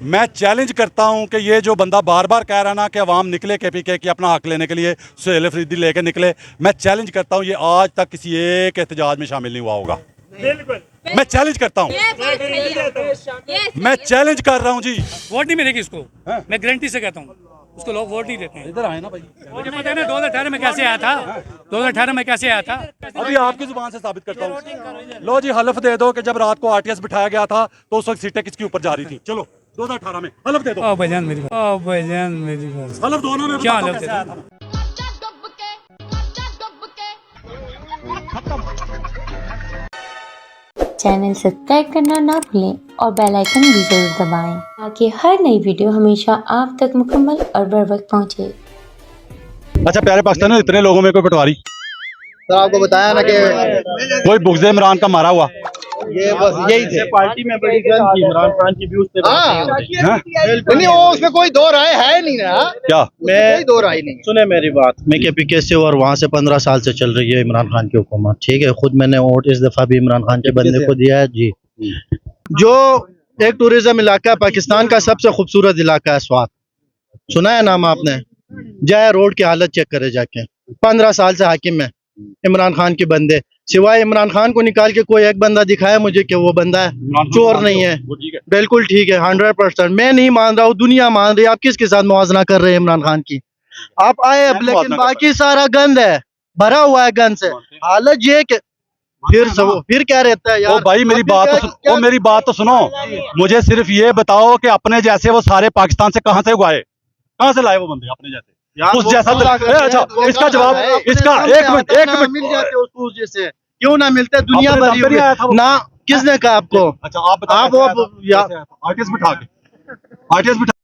मैं चैलेंज करता हूं कि ये जो बंदा बार बार कह रहा ना कि अवाम निकले केपीके की अपना हक लेने के लिए सुहेल अफरीदी लेके निकले, मैं चैलेंज करता हूं ये आज तक किसी एक एहतजाज में शामिल नहीं हुआ होगा। मैं चैलेंज करता हूं, मैं चैलेंज कर रहा हूं जी। वोट नहीं मिलेगी इसको, मैं गारंटी से कहता हूँ उसको लोग वोट नहीं देते हैं। इधर आए ना भाई, मुझे पता है ना 2018 में कैसे आया था, 2018 में कैसे आया था। अभी आपकी जुबान से साबित करता हूं। लो जी हलफ दे दो कि जब रात को आरटीएस बिठाया गया था तो उस वक्त सीटें किसकी ऊपर जा रही थी। चलो 2018 में हलफ दे दो। ओ भाईजान मेरी बात, ओ भाईजान मेरी बात, हलफ दो ना, मैं क्या बताता हूं हलफ दे कैसे आया दो? था। चैनल सब्सक्राइब करना ना भूलें और बेल आइकन भी जरूर दबाएं ताकि हर नई वीडियो हमेशा आप तक मुकम्मल और बर वक्त पहुंचे। अच्छा प्यारे पाकिस्तान, इतने लोगों में कोई पटवारी सर आपको बताया ना कि कोई बुग़्ज़ इमरान का मारा हुआ, ये बस यही थे। पार्टी में बड़ी गन थी इमरान खान की भी उस पे नहीं वो उसमें कोई दो राय है नहीं ना, क्या कोई दो राय नहीं। सुने मेरी बात, मैं केपीके से और वहाँ से 15 साल से चल रही है इमरान खान की हुकूमत, ठीक है। खुद मैंने वोट इस दफा भी इमरान खान के बंदे को दिया है जी। जो एक टूरिज्म इलाका है, पाकिस्तान का सबसे खूबसूरत इलाका है स्वात, सुना है नाम आपने? जाए रोड की हालत चेक करे जाके। 15 साल से हाकिम है इमरान खान के बंदे, सिवाय इमरान खान को निकाल के कोई एक बंदा दिखाया मुझे कि वो बंदा है चोर नहीं है। बिल्कुल ठीक है, 100%। मैं नहीं मान रहा हूँ, दुनिया मान रही है। आप किसके साथ मुआवजा कर रहे हैं इमरान खान की? आप आए अब, लेकिन बाकी सारा गंद है, भरा हुआ है गंद से। हालत ये कि फिर क्या रहता है यार। भाई मेरी बात तो सुनो, मेरी बात तो सुनो। मुझे सिर्फ ये बताओ कि अपने जैसे वो सारे पाकिस्तान से कहां से उगाए, कहां से लाए वो बंदे अपने जैसे उस जैसा अच्छा इसका जवाब, इसका एक मिनट मिल जाते उसको जैसे क्यों ना मिलते, दुनिया भरी हुई ना। किसने कहा आपको? अच्छा आप आर्टिस्ट बिठा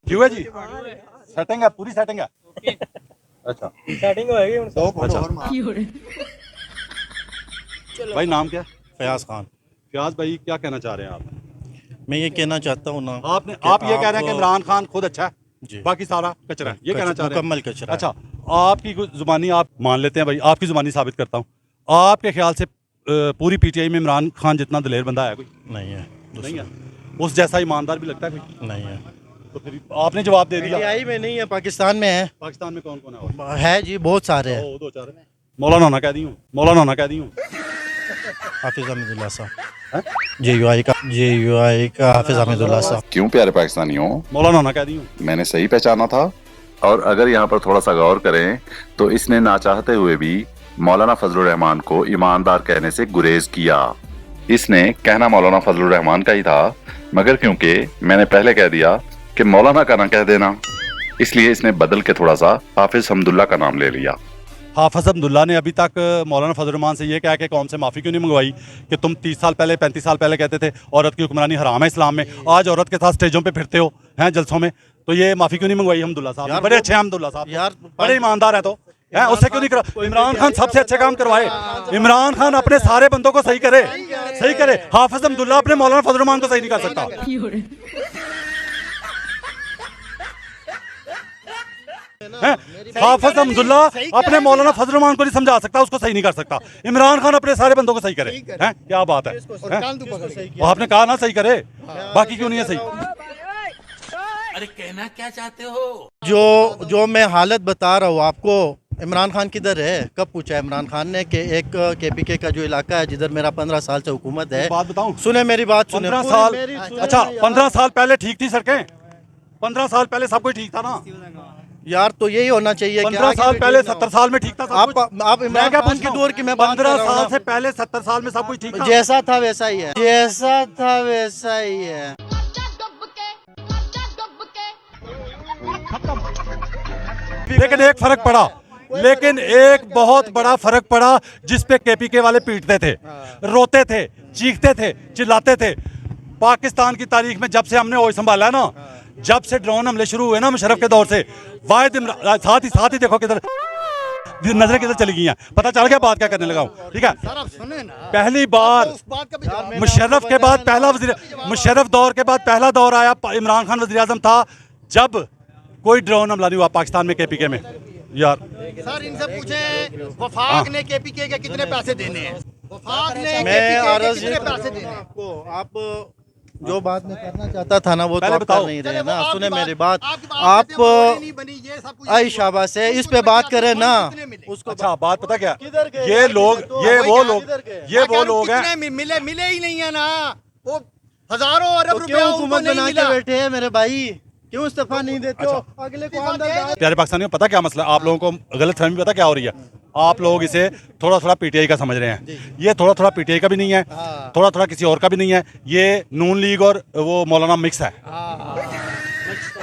क्यों है जी? सेटिंग है, पूरी सेटिंग है। अच्छा सेटिंग होएगी। भाई नाम क्या है? फयाज खान। फयाज भाई क्या कहना चाह रहे हैं आप? मैं ये कहना चाहता हूँ ना, आप ये कह रहे हैं कि इमरान खान खुद अच्छा है, जी, बाकी सारा कचरा है, ये कहना चाह रहे हैं? मुकम्मल कचरा। अच्छा आपकी जुबानी आप मान लेते हैं भाई, आपकी जुबानी साबित करता हूँ। आपके ख्याल से पूरी पीटीआई में इमरान खान जितना दिलेर बंदा है कोई? नहीं है, नहीं है। उस जैसा ईमानदार भी लगता है कोई? नहीं है। तो फिर आपने जवाब दे दिया। पीटीआई में नहीं है, पाकिस्तान में है। पाकिस्तान में कौन कौन है? है जी, बहुत सारे हैं। दो चार मौलाना ना कह दी हूँ, मौलाना ना कह दी हूँ। हाफिज हमीदुल्लाह साहब, जेयूआई का हाफिज हमीदुल्लाह साहब। क्यों प्यारे पाकिस्तानियों, मौलाना ना कह दी हूँ। मैंने सही पहचाना था। और अगर यहाँ पर थोड़ा सा गौर करें तो इसने ना चाहते हुए भी मौलाना फजलुर रहमान को ईमानदार कहने से गुरेज किया। इसने कहना मौलाना फजलुर रहमान का ही था, मगर क्योंकि मैंने पहले कह दिया कि मौलाना का ना कह देना, इसलिए इसने बदल के थोड़ा सा हाफिज हमदुल्ला का नाम ले लिया। हाफिज अब्दुल्ला ने अभी तक मौलाना फजल रहमान से ये कह के कौम से माफ़ी क्यों नहीं मंगवाई कि तुम 30 साल पहले 35 साल पहले कहते थे औरत की हुक्मरानी हराम है इस्लाम में, आज औरत के साथ स्टेजों पे फिरते हो हैं जलसों में, तो ये माफ़ी क्यों नहीं मंगवाई? हमदुल्ला साहब बड़े अच्छे हैं, हमदुल्ला साहब यार बड़े ईमानदार है, तो हैं उससे क्यों नहीं करा? इमरान खान सबसे अच्छे काम करवाए, इमरान खान अपने सारे बंदों को सही करे, सही करे। हाफिज अब्दुल्ला अपने मौलाना फजल रहमान को सही नहीं कर सकता। हाफिज अब्दुल्ला अपने मौलाना फजल रहमान को नहीं समझा सकता, उसको सही नहीं कर सकता। इमरान खान अपने सारे बंदों को सही करे, हैं क्या बात है? आपने कहा ना सही करे, बाकी क्यों नहीं है सही? अरे कहना क्या चाहते हो? जो मैं हालत बता रहा हूँ आपको, इमरान खान किधर है? कब पूछा है इमरान खान ने कि एक केपीके का जो इलाका है जिधर मेरा 15 साल से हुकूमत है? बात बताऊं, सुने मेरी बात, सुने 15 साल। अच्छा 15 साल पहले ठीक थी सड़कें? 15 साल पहले सब कुछ ठीक था ना यार? तो यही होना चाहिए। 15 साल पहले 70 साल में ठीक था सब कुछ? आप इमरान खान के दौर की मैं बात कर 15 रहा हूं साल ना। से पहले 70 साल में सब कुछ ठीक था? जैसा था वैसा ही है, जैसा था वैसा ही है। लेकिन एक फर्क पड़ा, लेकिन एक बहुत बड़ा फर्क पड़ा जिस पे केपीके वाले पीटते थे, रोते थे, चीखते थे, चिल्लाते थे। पाकिस्तान की तारीख में जब से हमने ओय संभाला है ना, जब से ड्रोन हमले शुरू हुए ना मुशर्रफ के दौर से, वाहिद साथ ही देखो किधर नजरें किधर चली गई हैं, पता चल गया बात क्या करने लगा हूं, ठीक है? पहली बार मुशर्रफ के बाद पहला मुशर्रफ दौर के बाद पहला दौर आया, इमरान खान वज़ीर आज़म था, जब कोई ड्रोन हमला नहीं हुआ पाकिस्तान में केपीके में। यार सर इनसे पूछे वफाक ने केपीके के कितने पैसे देने हैं? वफाक ने मैं केपीके के अर्ज़ कितने पैसे देने हैं? आपको, आप जो बात मैं करना चाहता था ना वो तो पहले आप कर बताओ। नहीं रहे ना। सुने मेरी बात, आप आई शाबाश है इस पे बात करें ना उसको। अच्छा बात पता क्या, किधर गए ये यार? लोग तो ये वही वो क्या, लोग किधर गए? ये वो लोग हैं। मिले ही नहीं है ना, वो हजारों अरब तो रुपया क्यों उनको हुकूमत नहीं बना के मिला। बैठे हैं मेरे भाई? क्यों इस्तीफा नहीं देते हो? अगले को अंदर डाल। प्यारे पाकिस्तानियों, पता क्या मसला है? आप लोगों को गलतफहमी पता क्या हो रही है? आप लोग इसे थोड़ा थोड़ा पीटीआई का समझ रहे हैं। ये थोड़ा थोड़ा पीटीआई का भी नहीं है, थोड़ा थोड़ा किसी और का भी नहीं है। ये नून लीग और वो मौलाना मिक्स है।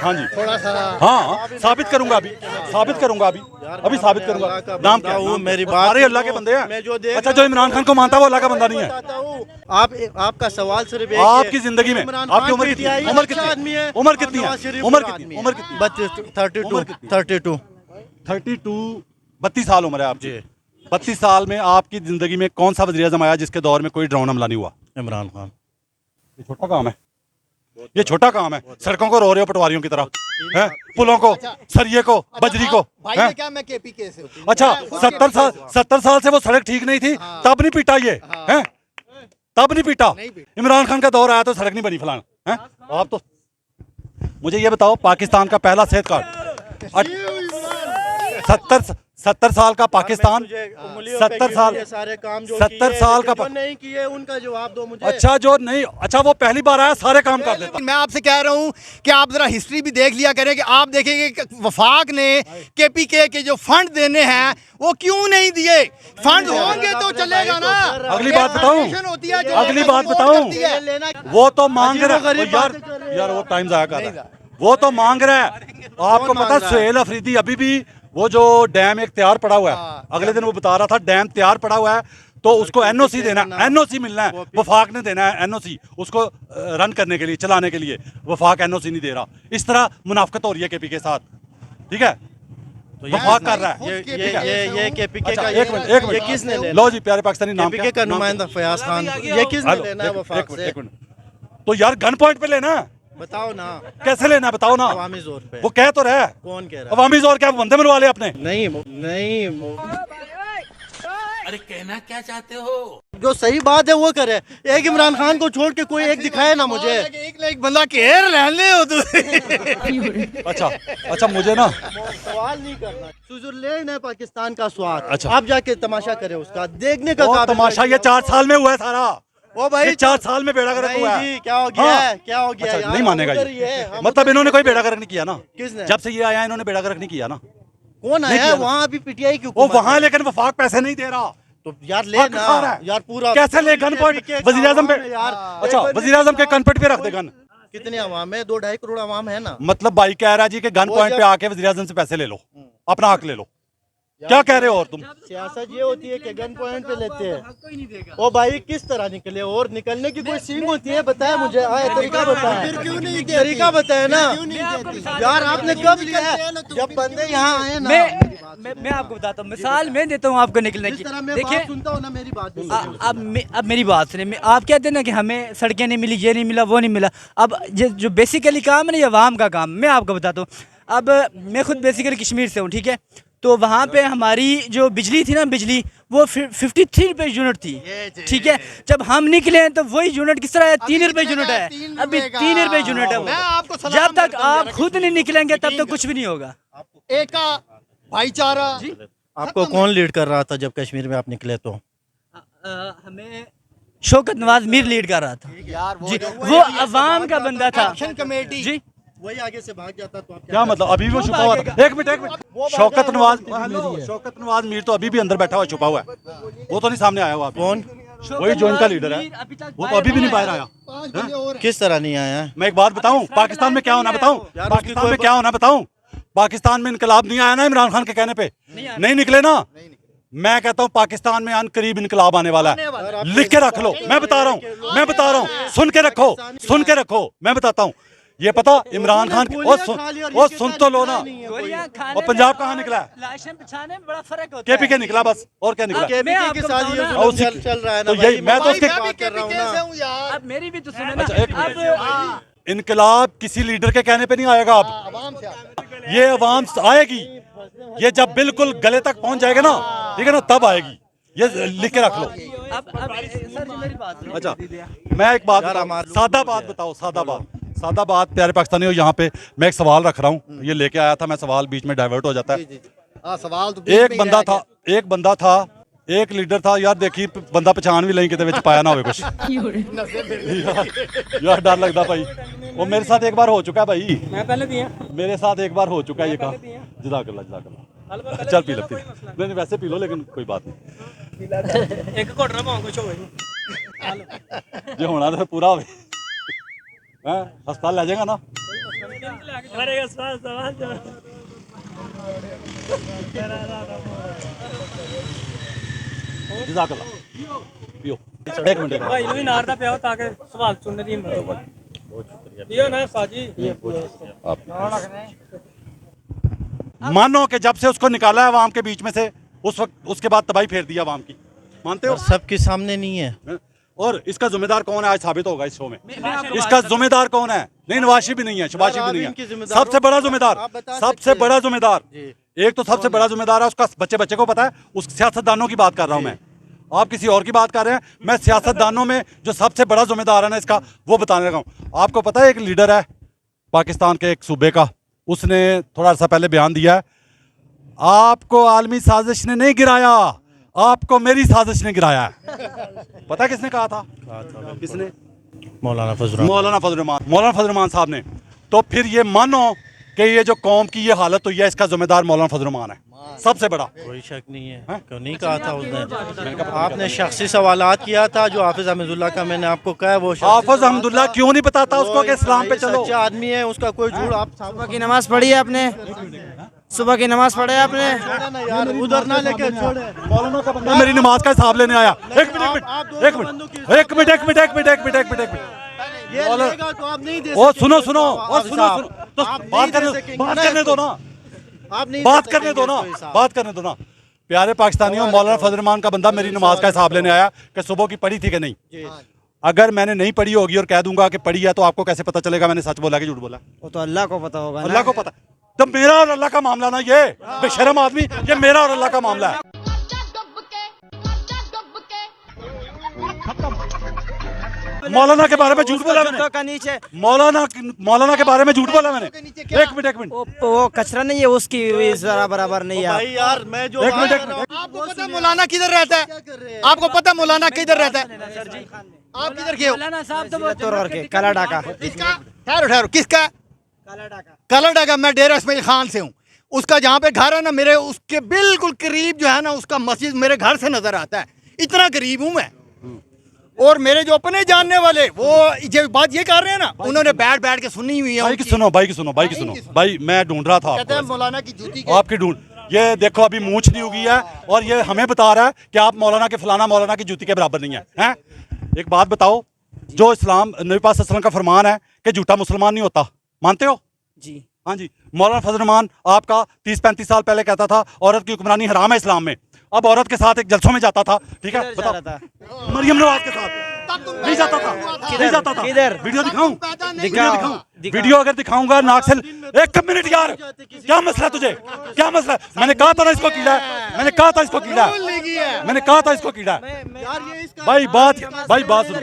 हाँ जी, थोड़ा सा हाँ साबित करूंगा अभी, साबित करूंगा अभी साबित करूंगा। नाम क्या है? मेरी बात सारे अल्लाह के बंदे मैं जो हैं। देख अच्छा, जो इमरान खान को मानता है वो अल्लाह का बंदा नहीं है। बताता हूँ। आपका सवाल सिर्फ एक आपकी जिंदगी में इमरान आपकी खान उम्र कितनी है? PTI उम्र अच्छा कितनी आदमी है है? उम्र और कितनी नवाज शरीफ है? उम्र बुरा कितनी? आदमी है। उम्र कितनी? 32 32 साल उम्र है आपकी। 32 साल में आपकी जिंदगी में कौन सा वज़ीर-ए-आज़म आया जिसके दौर में कोई ड्रोन हमला नहीं हुआ? इमरान खान। ये छोटा काम है, ये छोटा काम है। सड़कों को रो रहे हो पटवारियों की तरह, हैं? पुलों को, सरिये को, बजरी को, भाई हैं? ने क्या, मैं केपीके से हूँ। अच्छा 70 साल से वो सड़क ठीक नहीं थी, तब नहीं पीटा ये, हैं? तब नहीं पीटा। इमरान खान का दौर आया तो सड़क नहीं बनी फलाना, हैं? आप तो मुझे ये बताओ, पाकिस्तान का पहला सेहत कार्ड 70 साल का पाकिस्तान, 70 साल, सारे काम जो 70 साल का जो नहीं किए उनका जवाब दो मुझे। अच्छा जो नहीं, अच्छा वो पहली बार आया सारे काम कर देता। मैं आपसे कह रहा हूँ कि आप जरा हिस्ट्री भी देख लिया करें कि आप देखेंगे कि वफाक ने केपीके के जो फंड देने हैं वो क्यों नहीं दिए। फंड होंगे तो चलेगा ना। अगली बात बताऊं, होती है जो अगली बात सपोर्ट बताऊं, करती है। वो तो मांग रहा है अजीबो-गरीब यार, बातें कर रहे हैं। यार वो टाइम जाया कर रहा है, वो तो मांग रहा है। आपको पता है सुहेल अफरीदी अभी भी वो जो डैम एक तैयार पड़ा हुआ है, अगले दिन वो बता रहा था डैम तैयार पड़ा हुआ है तो उसको एनओसी देना है, एनओसी मिलना है। वफाक ने देना है एनओसी उसको रन करने के लिए, चलाने के लिए। वफाक एनओसी नहीं दे रहा। इस तरह मुनाफकत हो रही है केपी के साथ, ठीक है? वफाक कर रहा है। ये केपीके अच्छा, का एक मिनट ये किसने लेना? लो जी, प्यारे पाकिस्तानी, नाम केपीके का नाम नुमाइंदा फयाज खान, ये किसने हेलो, लेना है वफाक से? एक मिनट तो यार गन पॉइंट पे लेना है, बताओ ना। कैसे लेना है बताओ ना। अवामी जोर पे। वो कह तो रहा है, कौन कह रहा है? अवामी जोर क्या बंदे मरवा ले अपने। नहीं अरे कहना क्या चाहते हो? जो सही बात है वो करे। एक इमरान खान को छोड़ के कोई एक दिखाए ना मुझे। एक ना एक बंदा केयर रहने हो तू। अच्छा मुझे ना सवाल नहीं करना। स्विट्जरलैंड है पाकिस्तान का स्वाद। अच्छा। आप जाके तमाशा करें उसका, देखने का वो काबिल तमाशा है। ये 4 साल में हुआ है सारा। ओ भाई ये 4 साल में बेड़ा गर्क नहीं हुआ जी, है। क्या हो गया हाँ। है? क्या हो गया अच्छा, यार? नहीं मानेगा हम उधर ये, ही है, हम मतलब उधर इन्होंने ही कोई है। बेड़ा गर्क नहीं किया ना। किसने? जब से ये आया इन्होंने बेड़ा गर्क नहीं किया ना। कौन नहीं आया किया है ना। वहाँ? अभी पीटीआई की वो हुकूमत वहाँ है। लेकिन वफाक पैसे नहीं दे रहा। तो यार ले हक ना खा रहा है। यार पूरा। कैसे ले गन पॉइंट PTI का वजीर आजम पे? अवाम है यार। अच्छा वजीर आजम के गन पॉइंट पे रख दे गन। कितने अवाम है? 2-2.5 करोड़ अवाम है ना। मतलब भाई कह रहा है जी कि गन वो पॉइंट जब- पे आके वजीर आजम से पैसे ले लो, अपना हक ले लो। क्या कह रहे हो और तुम? सियासत ये होती है कि गन पॉइंट पे लेते हैं। ओ भाई किस तरह निकले? और निकलने की कोई सींग होती है? बताया मुझे, आया तरीका बताया। फिर क्यों नहीं तरीका बताया ना देती? यार। आपने कब लिया है? जब बंदे यहाँ आए ना। मैं आपको बताता हूँ, मिसाल मैं देता हूँ आपको निकलने जिस की। तरह मैं देखिए बात सुनता हूँ ना, मेरी बात भी अब मेरी बात सुनिए। आप कहते हैं ना कि हमें सड़कें नहीं मिली, ये नहीं मिला, वो नहीं मिला। अब जो बेसिकली काम है ना, ये अवाम का काम, मैं आपको बताता हूँ। अब मैं खुद बेसिकली कश्मीर से हूँ, ठीक है? तो वहाँ पे हमारी जो बिजली थी ना, बिजली वो 53 रुपये यूनिट थी, ठीक है? जब हम निकले हैं तो वही यूनिट किस तरह है? 3 रुपये यूनिट है। अभी 3 रुपये यूनिट है वो। मैं आपको सलाम जब तक करता हूं, आप खुद नहीं निकलेंगे तब तक कुछ भी नहीं होगा। एक का भाईचारा। आपको कौन लीड कर रहा था जब कश्मीर में आप निकले? तो हमें शौकत नवाज मीर लीड कर रहा था जी। वो अवाम का बंदा था एक्शन कमेटी। जी। वही आगे से भाग जाता तो आप क्या मतलब? अभी भी वो छुपा हुआ था। एक मिनट शौकत नवाज मीर तो अभी भी अंदर बैठा हुआ है, छुपा हुआ है। वो तो नहीं सामने आया हुआ। कौन? वही जो इनका लीडर है, वो तो अभी भी नहीं बाहर आया। किस तरह नहीं आया? मैं एक बात बताऊं, पाकिस्तान में क्या होना बताऊं, पाकिस्तान में क्या होना बताऊं। पाकिस्तान में इनकलाब नहीं आया ना इमरान खान के कहने पे, नहीं निकले ना। मैं कहता हूं पाकिस्तान में अन करीब इनकलाब आने वाला है। लिख के रख लो, मैं बता रहा हूं, सुन के रखो, मैं बताता हूं। ये पता इमरान खान और सुन तो लो ना। और पंजाब कहाँ निकला है? लाशें बिछाने में बड़ा फर्क होता है। केपी के निकला बस, और क्या निकला? केपीके के साथ ये और जुल्म उसी- चल रहा है ना तो भाई। यही मैं तो उसके बात कर रहा हूँ ना। अब मेरी भी तो सुने अच्छा, ना। एक मिनट। इनकलाब किसी लीडर के कहने पे नहीं आएगा। अब ये अवाम आएगी, ये जब बिल्कुल गले तक पहुंच जाएगा ना, ठीक है ना, तब आएगी। ये लिख के रख लो। अब सर जी मेरी बात सुनो। अच्छा मैं एक बात बताऊं, सादा बात बताओ, सादा बात प्यारे पाकिस्तानियों, यहाँ पे मैं एक सवाल रख रहा हूँ, ये लेके आया था मैं, सवाल बीच में डाइवर्ट हो जाता है। सवाल तो एक बंदा था, एक लीडर था यार, देखी बंदा पहचान भी नहीं किते पाया ना हो कुछ यार डर लगता भाई। वो मेरे साथ एक बार हो चुका है भाई, मैं पहले भी है। मेरे साथ एक बार हो चुका है ये काम। जज़ाकल्लाह चल पी लो, नहीं वैसे पी लो, लेकिन कोई बात नहीं। एक घोटना पाऊं कुछ होवे ये होना तो पूरा हो अस्पताल ले जाएगा ना। जज़ाकल्लाह पियो। एक मिनट भाई ਨੂੰ ਵੀ ਨਾਰ ਦਾ ਪਿਆ ਤਾਂ ਕਿ ਸਵਾਲ ਸੁਣਨੇ ਦੀ हिम्मत ये ना साजी मानो कि जब से उसको निकाला है अवाम के बीच में से, उस वक्त उसके बाद तबाही फेर दिया अवाम की, मानते हो? सबके सामने नहीं है। और इसका जिम्मेदार कौन है आज साबित होगा इस शो में। इसका जिम्मेदार कौन है? नहीं नवाशी भी नहीं है, शबाशी भी नहीं है, सबसे बड़ा जिम्मेदार, सबसे बड़ा जिम्मेदार एक तो सबसे बड़ा जिम्मेदार है उसका बच्चे को पता है। उस सियासतदानों की बात कर रहा हूं मैं, आप किसी और की बात कर रहे हैं। मैं सियासतदानों में जो सबसे बड़ा जिम्मेदार है ना इसका, वो बताने लगा हूँ। आपको पता है एक लीडर है पाकिस्तान के एक सूबे का, उसने थोड़ा अर्सा पहले बयान दिया है, आपको आलमी साजिश ने नहीं गिराया, आपको मेरी साजिश ने गिराया है। पता किसने कहा था? किसने? मौलाना फजल रहमान साहब ने। तो फिर ये मानो कि ये जो कौम की ये हालत हुई है, इसका जिम्मेदार मौलाना फजल रहमान है, सबसे बड़ा। कोई शक नहीं है, क्यों नहीं कहा था उसने? आपने शख्सी सवालात किया था जो हाफिज अहमदुल्लाह का, मैंने आपको कहा वो हाफिज अहमदुल्लाह क्यों नहीं बताता उसको कि इस्लाम पे चलो? सच्चा आदमी है, उसका कोई झूठ। आप सुबह की नमाज पढ़ी है आपने? सुबह की नमाज पढ़े आपने? यार उधर ना लेके छोड़े। मौलाना का बंदा मेरी नमाज का हिसाब लेने आया। एक मिनट ये लेगा तो आप नहीं दे ओ सकते। सुनो तो बात करने दो ना, आप नहीं बात करने दो ना। प्यारे पाकिस्तानियों, मौलाना फजल रहमान का बंदा मेरी नमाज का हिसाब लेने आया कि सुबह की पढ़ी थी कि नहीं। अगर मैंने नहीं पढ़ी होगी और कह दूंगा कि पढ़ी है, तो आपको कैसे पता चलेगा मैंने सच बोला कि झूठ बोला? वो तो अल्लाह को पता होगा। अल्लाह को पता। तो मेरा और अल्लाह का मामला ना, ये बेशरम आदमी, ये मेरा और अल्लाह का मामला है। मौलाना के बारे में झूठ बोला मैंने? का नीचे मौलाना के बारे में झूठ बोला मैंने? एक मिनट वो कचरा नहीं है, उसकी जरा बराबर नहीं है। भाई यार मैं जो एक मिनट आपको पता है मौलाना किधर रहता है? आपको पता है मौलाना किधर रहता है? आप किधर के हो? मौलाना साहब तो वो के कलाडा का। किसका? ठहरो किसका? कलाडा का। मैं डेरा इस्माइल खान से हूँ। उसका जहाँ पे घर है ना, मेरे उसके बिल्कुल करीब जो है ना, उसका मस्जिद मेरे घर से नजर आता है, इतना करीब हूँ मैं। और मेरे जो अपने जानने वाले वो ये बात ये कर रहे हैं ना, उन्होंने बैठ के सुनी हुई है। भाई की सुनो भाई, मैं ढूंढ रहा था कहते हैं मौलाना की जूती आपकी ढूंढ। ये देखो अभी मूंछ नहीं उगी है और ये हमें बता रहा है कि आप मौलाना के फलाना मौलाना की जूती के बराबर नहीं है, हैं? एक बात बताओ, जो इस्लाम नबी पाक सल्लल्लाहु अलैहि वसल्लम का फरमान है कि झूठा मुसलमान नहीं होता, मानते हो? जी हाँ जी। मौलाना फजल रहमान आपका 30-35 साल पहले कहता था औरत की हुक्मरानी हराम है इस्लाम में। अब औरत के साथ एक जलसों में जाता था, ठीक है? बताओ। मरियम नवाज के साथ नहीं जाता था। किधर? वीडियो दिखाऊं? वीडियो अगर दिखाऊंगा नाक से। एक मिनट यार, क्या मसला तुझे? क्या मसला? मैंने कहा था ना इसको कीड़ा है, मैंने कहा था इसको कीड़ा है। भाई बात सुनो।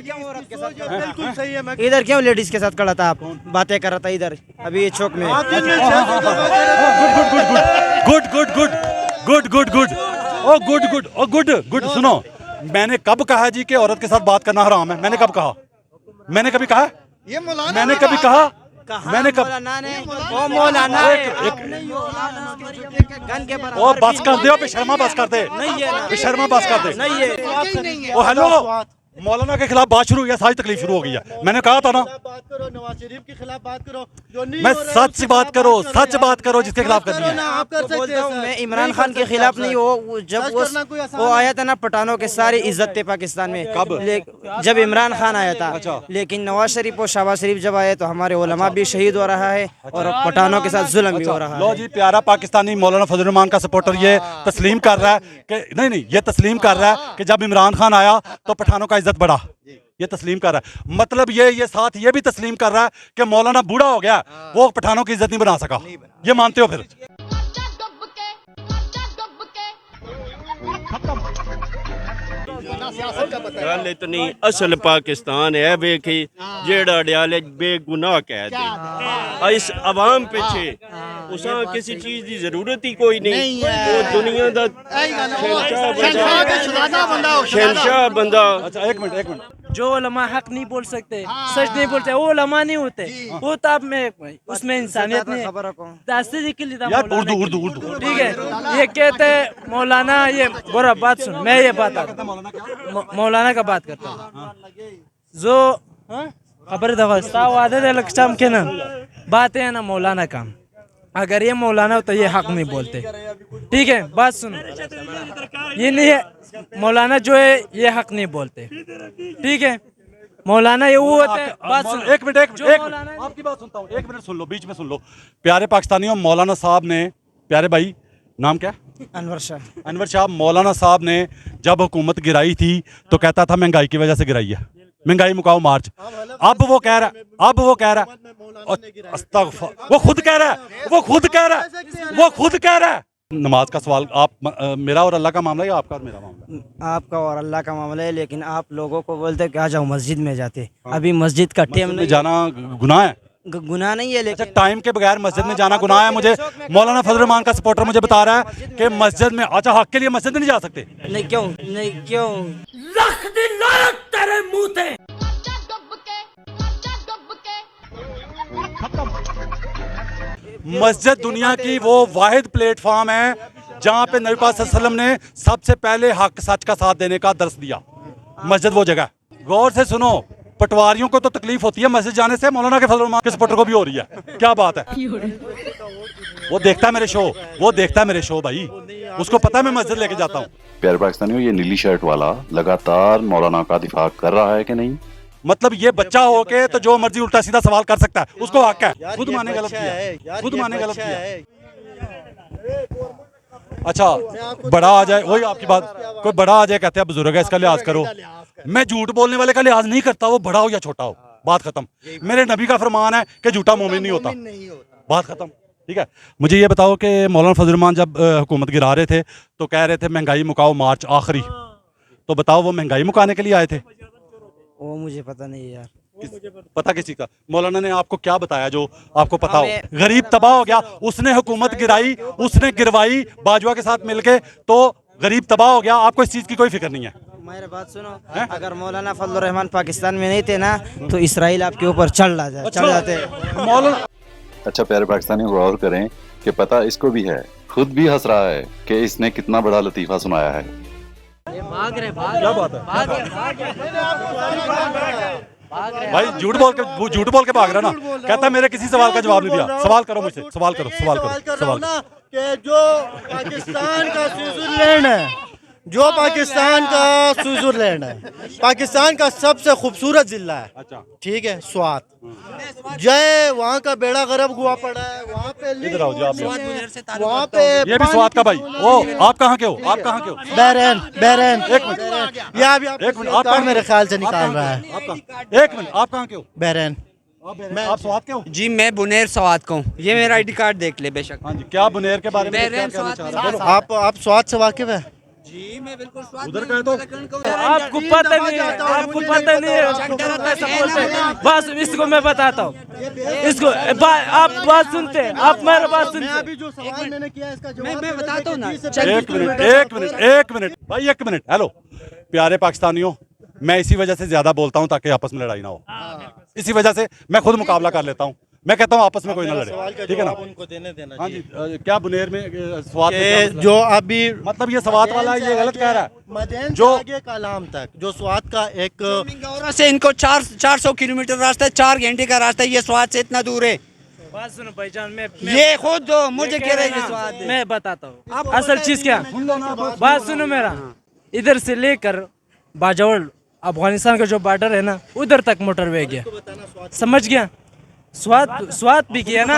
बिल्कुल सही है। मैं इधर क्यों लेडीज के साथ खड़ा था? आप बातें कर रहा था इधर अभी ये चौक में। गुड। सुनो, मैंने कब कहा जी कि औरत के साथ बात करना हराम है? मैंने कब कहा? मैंने कभी कहा? ये मौलाना मैंने कभी कहा? मैंने कब? ओ बस कर दे, बेशर्मा बस कर दे, बेशर्मा बस कर दे। ओ हेलो, मौलाना के खिलाफ बात शुरू हुई है, सारी तकलीफ शुरू हो गई है। मैंने कहा था ना, बात करो, नवाज शरीफ के खिलाफ बात करो, जो नहीं मैं हो रहा है, सच बात करो जिसके खिलाफ करनी है। आप कर सकते बोलता हूँ हैं। मैं इमरान खान के खिलाफ नहीं। वो जब वो आया था ना, पठानों के सारी इज्जत थे पाकिस्तान में। कब? जब इमरान खान आया था। अच्छा। लेकिन नवाज शरीफ और शहबाज शरीफ जब आए तो हमारे उलमा भी शहीद हो रहा है और पठानों के साथ जुल्म भी हो रहा लो है। जी, प्यारा पाकिस्तानी मौलाना फजल रहमान का सपोर्टर ये तस्लीम कर रहा है कि नहीं, ये तस्लीम कर रहा है कि जब इमरान खान आया तो पठानों का इज्जत बढ़ा। ये तस्लीम कर रहा है, मतलब ये साथ ये भी तस्लीम कर रहा है कि मौलाना बूढ़ा हो गया, वो पठानों की इज्जत नहीं बना सका। ये मानते हो फिर? गल इतनी असल पाकिस्तान है वेखी जेड़ा अडयाले बेगुनाह कह दे इस अवाम पिछे उसा किसी चीज की जरूरत ही कोई नहीं वो दुनिया दा शहंशाह बंदा। अच्छा एक मिनट जो उलमा हक नहीं बोल सकते, सच नहीं बोलते, वो उलमा नहीं होते। वो तो आप में उसमें इंसानियत नहीं है। दास्ती के लिए यार उर्दू ठीक है। ये कहते हैं मौलाना, ये बुरा बात सुन, मैं ये बात मौलाना का बात करता हूँ जो खबर दस्ता वादम के ना बात है ना मौलाना का, अगर ये मौलाना हो तो ये हक नहीं बोलते। ठीक है, बात सुनो, ये नहीं है मौलाना जो है ये हक नहीं बोलते। ठीक है, मौलाना ये वो होते हैं। बात सुनो, एक मिनट आपकी बात सुनता हूँ, एक मिनट सुन लो, बीच में सुन लो। प्यारे पाकिस्तानियों, मौलाना साहब ने, प्यारे भाई नाम क्या? अनवर शाह। मौलाना साहब ने जब हुकूमत गिराई थी तो कहता था महंगाई की वजह से गिराई है, महंगाई मुकाओ मार्च। अब वो कह रहा है वो खुद कह रहा है नमाज का सवाल आप मेरा और अल्लाह का मामला है या आपका और मेरा मामला? आपका और अल्लाह का मामला है, लेकिन आप लोगों को बोलते कि आ जाओ मस्जिद में जाते। अभी मस्जिद का टाइम नहीं, जाना गुनाह है? गुनाह नहीं है, लेकिन टाइम के बगैर मस्जिद में जाना गुनाह है। मुझे मौलाना फजल रहमान का सपोर्टर मुझे बता रहा है कि मस्जिद में, अच्छा हक के लिए मस्जिद में नहीं जा सकते? नहीं क्यों मस्जिद दुनिया की वो वाहिद प्लेटफॉर्म है जहाँ पे नबी पाक सल्लल्लाहु अलैहि वसल्लम ने सबसे पहले हक सच का साथ देने का दर्स दिया। मस्जिद वो जगह, गौर से सुनो, पटवारियों को तो तकलीफ होती है मस्जिद जाने से, मौलाना के फजल रहमान के सपोर्टर को भी हो रही है। क्या बात है? वो देखता है मेरे शो भाई, उसको पता है मैं मस्जिद लेके जाता हूँ। प्यारे पाकिस्तानियों, ये नीली शर्ट वाला लगातार मौलाना का दिफा कर रहा है कि नहीं? मतलब ये बच्चा होके तो जो मर्जी उल्टा सीधा सवाल कर सकता है, उसको हक है। खुद माने गलत किया। अच्छा बड़ा आ जाए, वही आपकी बात, कोई बड़ा आ जाए कहते हैं बुजुर्ग है इसका लिहाज करो। मैं झूठ बोलने वाले का लिहाज नहीं करता, वो बड़ा हो या छोटा हो, बात खत्म। मेरे नबी का फरमान है कि झूठा मोमिन नहीं होता, बात खत्म। ठीक है, मुझे ये बताओ कि मौलाना फजल रहमान जब हुकूमत गिरा रहे थे तो कह रहे थे महंगाई मुकाओ मार्च आखिरी, तो बताओ वो महंगाई मुकाने के लिए आए थे? वो मुझे पता नहीं यार। पता किसी का? मौलाना ने आपको क्या बताया जो आपको पता हो? गरीब तबाह हो गया, उसने हुकूमत गिराई, उसने गिरवाई बाजवा के साथ मिलके, तो गरीब तबाह हो गया। आपको इस चीज की कोई फिक्र नहीं है? मेरी बात सुनो, अगर मौलाना फजल रहमान पाकिस्तान में नहीं थे ना तो इसराइल आपके ऊपर चढ़ जाते। मौलाना अच्छा प्यारे पाकिस्तानी, गौर करें कि पता इसको भी है, खुद भी हंस रहा है कि इसने कितना बड़ा लतीफा सुनाया है। क्या बात है भाई? झूठ बोल के भाग रहा ना, कहता मेरे किसी सवाल का जवाब नहीं दिया। सवाल करो मुझसे, सवाल करो कि जो पाकिस्तान का स्विट्जरलैंड है, जो पाकिस्तान का स्विट्जरलैंड है, पाकिस्तान का सबसे खूबसूरत जिला है। अच्छा ठीक है, स्वात जय, वहाँ का बेड़ा गर्क हुआ पड़ा है। वहाँ पे वहाँ पे ये भी स्वाद का भाई। वो आप कहाँ के हो? बहरैन। एक मिनट, एक मिनट, आप मेरे ख्याल से निकाल रहा है। एक मिनट, आप कहाँ के हो? बहरैन। आप स्वाद के हो? जी मैं बुनेर स्वाद का हूँ, ये मेरा ID कार्ड देख ले बेशक। हाँ जी, क्या बुनेर के बारे में क्या कहना चाह रहे हो? आप स्वाद से वाकिफ है? जी मैं बिल्कुल उधर का है तो आपको पता नहीं है, आपको पता नहीं है। बस इसको मैं बताता हूँ, इसको आप बात सुनते हैं, आप मेरा बात सुनते हैं। अभी जो सवाल मैंने किया इसका जवाब मैं बताता हूँ ना। एक मिनट भाई, एक मिनट। हेलो प्यारे पाकिस्तानियों, मैं इसी वजह से ज्यादा बोलता हूँ ताकि आपस में लड़ाई ना हो। इसी वजह से मैं खुद मुकाबला कर लेता हूँ। मैं कहता हूँ आपस में कोई ना लड़े, ठीक है ना? उनको देने देना। हाँ जी, क्या बुनेर में स्वाद में जो अभी मतलब ये स्वाद वाला ये गलत कह रहा है। मदेन जो से आगे कालाम तक जो स्वाद का एक मिंगौरा से इनको 400 किलोमीटर रास्ता है, 4 घंटे का रास्ता है। ये स्वाद से इतना दूर है। बात सुनो भाईजान, मैं ये खुद मुझे कह रहे हैं स्वाद है। मैं बताता हूँ असल चीज क्या। बात सुनो मेरा, इधर से लेकर बाजौल अफगानिस्तान का जो बॉर्डर है ना, उधर तक मोटरवे गया, समझ गया? स्वाद भी किया ना।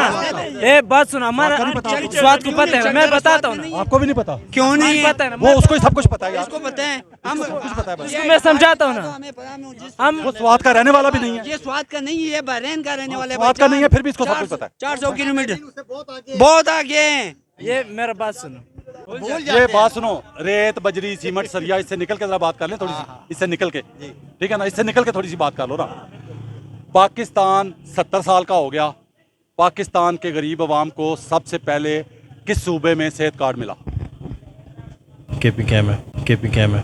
ए बात सुनो, हमारा स्वाद को पता है, मैं बताता हूँ ना। आपको भी नहीं पता? क्यों नहीं पता है ना? वो उसको सब कुछ पता है यार, इसको पता है, हम कुछ पता है बस। इसको मैं समझाता हूँ ना। हम वो स्वाद का रहने वाला भी नहीं है। ये स्वाद का नहीं है, ये बहरैन का रहने वाला है। स्वाद का नहीं है, फिर भी इसको सब कुछ पता है। 400 किलोमीटर बहुत आगे हैं। ये मेरा बात सुनो, ये बात सुनो, रेत बजरी सीमेंट सरिया, इससे निकल के जरा बात कर लें थोड़ी सी, इससे निकल के, ठीक है ना, इससे निकल के थोड़ी सी बात कर लो ना। पाकिस्तान 70 साल का हो गया, पाकिस्तान के गरीब अवाम को सबसे पहले किस सूबे में सेहत कार्ड मिला? KPK में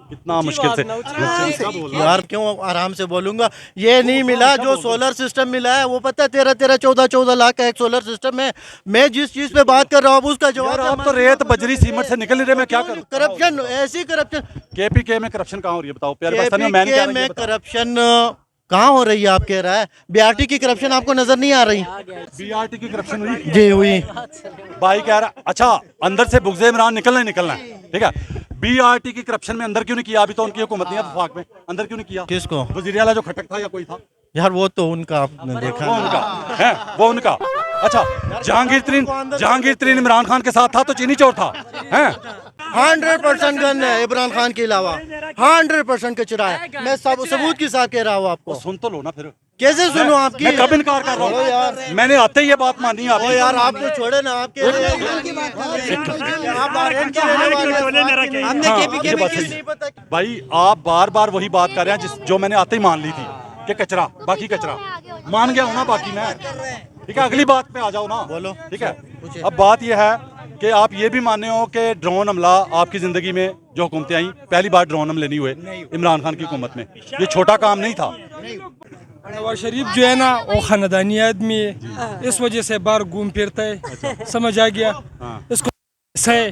कितना मुश्किल से यार क्यों आराम से बोलूंगा, ये नहीं मिला जो सोलर सिस्टम मिला है, वो पता है 13-14 लाख का एक सोलर सिस्टम है। मैं जिस चीज पे बात कर रहा हूँ उसका जवाब आप तो रेत बजरी सीमेंट से निकल नहीं रहे, मैं क्या करूं? करप्शन, ऐसी करप्शन। KPK में करप्शन कहाँ हो रही है बताओ? प्यारे पाकिस्तानियों, मैंने क्या में करप्शन कहाँ हो रही है? आप कह रहा है BRT की करप्शन आपको नजर नहीं आ रही? BRT की करप्शन हुई जी हुई। भाई कह रहा, अच्छा अंदर से बुग़्ज़े इमरान निकलना ही निकलना है, ठीक है। BRT की करप्शन में अंदर क्यों नहीं किया? अभी तो उनकी हुकूमत नहीं है वफाक में, अंदर क्यों नहीं किया? किसको? वज़ीर आला जो खटक था या कोई था यार वो तो उनका आपने देखा, वो उनका है, वो उनका। अच्छा जहांगीर तरीन इमरान खान के साथ था तो चीनी चोर था, हैं? 100% गन है इमरान खान के अलावा, 100% कचरा है। मैं सबूत के साथ कह रहा हूँ आपको। सुन तो लो ना फिर। कैसे सुनो आपकी? मैं कब इनकार कर रहा हूँ यार, मैंने आते ही ये बात मानी है आपकी। यार आपको छोड़े ना, आपके भाई आप बार बार वही बात कर रहे हैं जो मैंने आते ही मान ली थी कि कचरा, बाकी कचरा मान गया हूँ ना, बाकी मैं, ठीक है। अगली बात पे आ जाओ ना, बोलो, ठीक है। अब बात यह है कि आप ये भी माने हो कि ड्रोन हमला आपकी जिंदगी में जो हुकूमतें आई, पहली बार ड्रोन हमले नहीं हुए इमरान खान की हुकूमत में, ये छोटा काम नहीं था। नवाज शरीफ जो है ना वो खानदानी आदमी है, इस वजह से बाहर घूम फिरता है, समझ आ गया? इसको है,